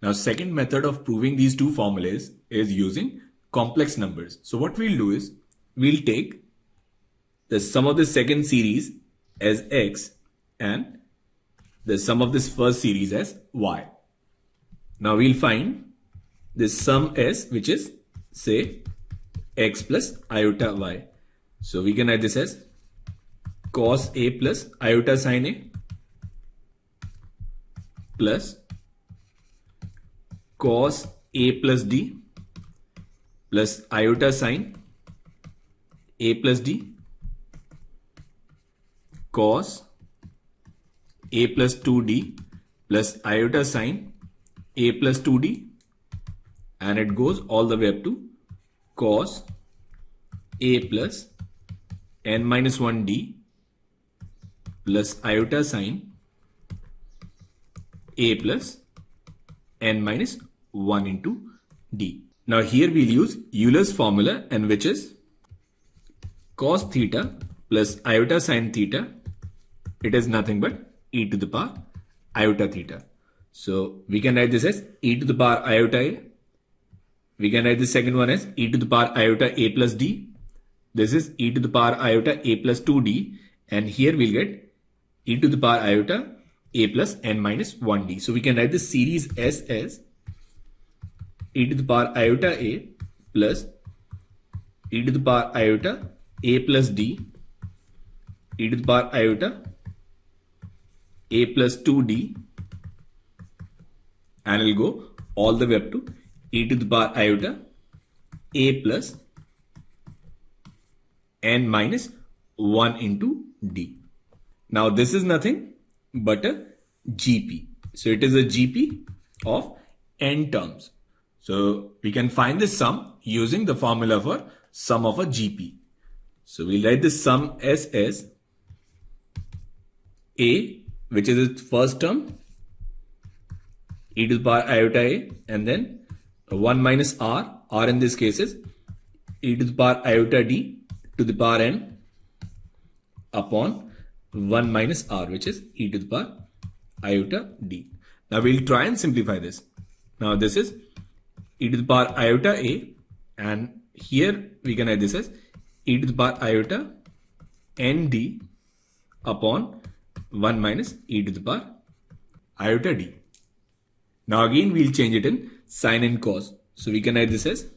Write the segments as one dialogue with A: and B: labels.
A: Now, second method of proving these two formulas is using complex numbers. So what we'll do is we'll take the sum of the second series as x and the sum of this first series as y. Now we'll find this sum s, which is say x plus iota y. So we can write this as cos a plus iota sin a plus cos a plus d plus iota sin a plus d cos a plus 2d plus iota sin a plus 2d, and it goes all the way up to cos a plus n minus 1d plus iota sin a plus n minus 1 into d. Now here we'll use Euler's formula, and which is cos theta plus iota sin theta. It is nothing but e to the power iota theta. So we can write this as e to the power iota a. We can write the second one as e to the power iota a plus d. This is e to the power iota a plus 2d, and here we'll get e to the power iota a plus n minus 1d. So we can write this series s as e to the power iota a plus e to the power iota a plus d e to the power iota a plus 2d, and it'll go all the way up to e to the power iota a plus n minus 1 into d. Now this is nothing but a GP. So it is a GP of n terms. So we can find this sum using the formula for sum of a GP. So we'll write this sum s as a, which is its first term, e to the power iota a, and then 1 minus r in this case is e to the power iota d to the power n upon 1 minus r, which is e to the power iota d. Now we'll try and simplify this. Now this is e to the power iota a, and here we can write this as e to the power iota nd upon 1 minus e to the power iota d. Now again we'll change it in sin and cos. So we can write this as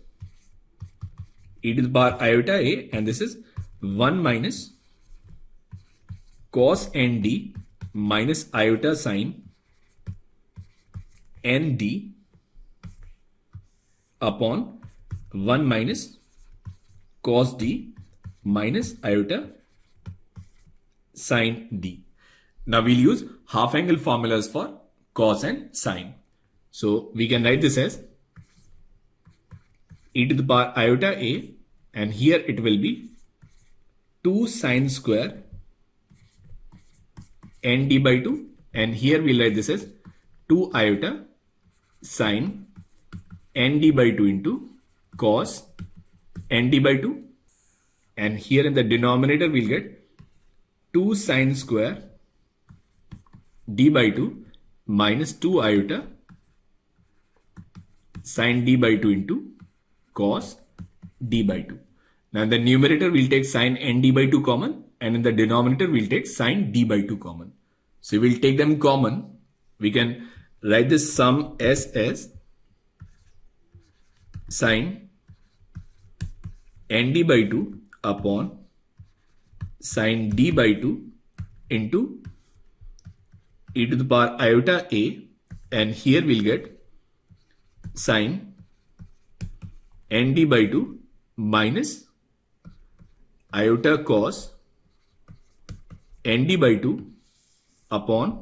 A: e to the power iota a, and this is 1 minus cos nd minus iota sin nd upon 1 minus cos d minus iota sin d. Now we'll use half angle formulas for cos and sin. So we can write this as e to the power iota a, and here it will be 2 sin square nd by 2, and here we'll write this as 2 iota sin nd by 2 into cos nd by 2, and here in the denominator we'll get 2 sin square d by 2 minus 2 iota sin d by 2 into cos d by 2. Now in the numerator we'll take sin nd by 2 common, and in the denominator we'll take sin d by 2 common. So we'll take them common. We can write this sum s as sin nd by 2 upon sin d by 2 into e to the power iota a, and here we'll get sin nd by 2 minus iota cos nd by 2 upon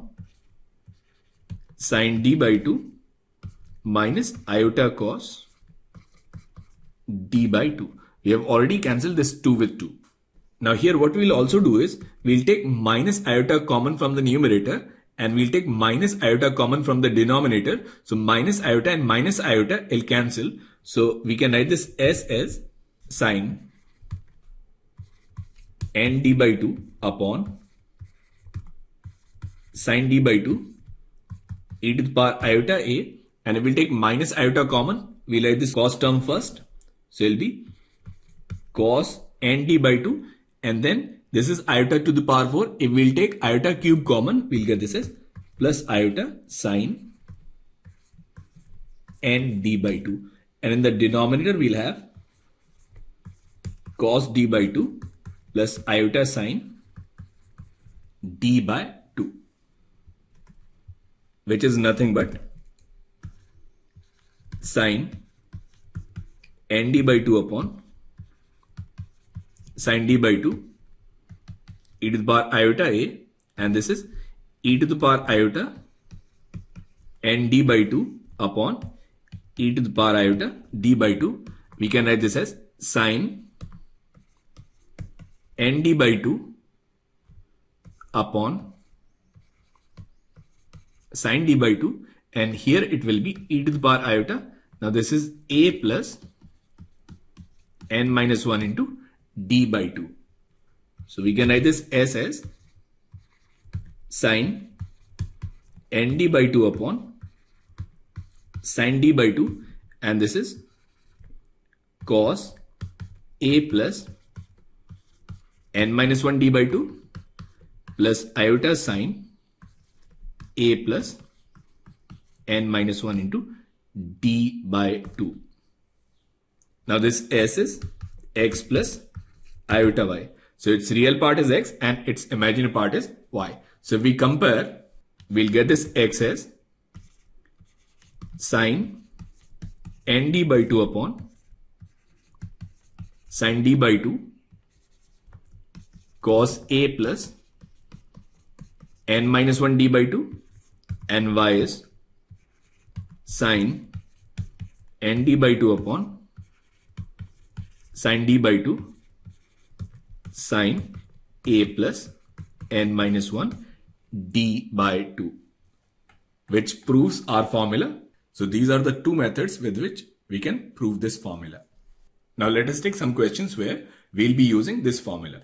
A: sin d by 2 minus iota cos d by 2. We have already cancelled this 2 with 2. Now here what we'll also do is we'll take minus iota common from the numerator, and we'll take minus iota common from the denominator. So minus iota and minus iota will cancel. So we can write this s as sin n d by 2 upon sin d by 2 e to the power iota a, and we'll take minus iota common. We'll write this cos term first. So it'll be cos nd by 2, and then this is iota to the power 4. If we'll take iota cube common, we'll get this as plus iota sine nd by 2. And in the denominator, we'll have cos d by 2 plus iota sine d by 2, which is nothing but sine nd by 2 upon sine d by 2 e to the power iota a, and this is e to the power iota nd by 2 upon e to the power iota d by 2. We can write this as sine nd by 2 upon sine d by 2, and here it will be e to the power iota. Now this is a plus n minus 1 into d by 2. So we can write this as sine nd by 2 upon sine d by 2, and this is cos a plus n minus 1 d by 2 plus iota sine a plus n minus 1 into d by 2. Now this s is x plus iota y. So its real part is x and its imaginary part is y. So if we compare, we'll get this x as sine nd by 2 upon sine d by 2 cos a plus n minus 1 d by 2, and y is sine nd by 2 upon sine d by 2 sine a plus n minus 1 d by 2, which proves our formula. So these are the two methods with which we can prove this formula. Now let us take some questions where we'll be using this formula.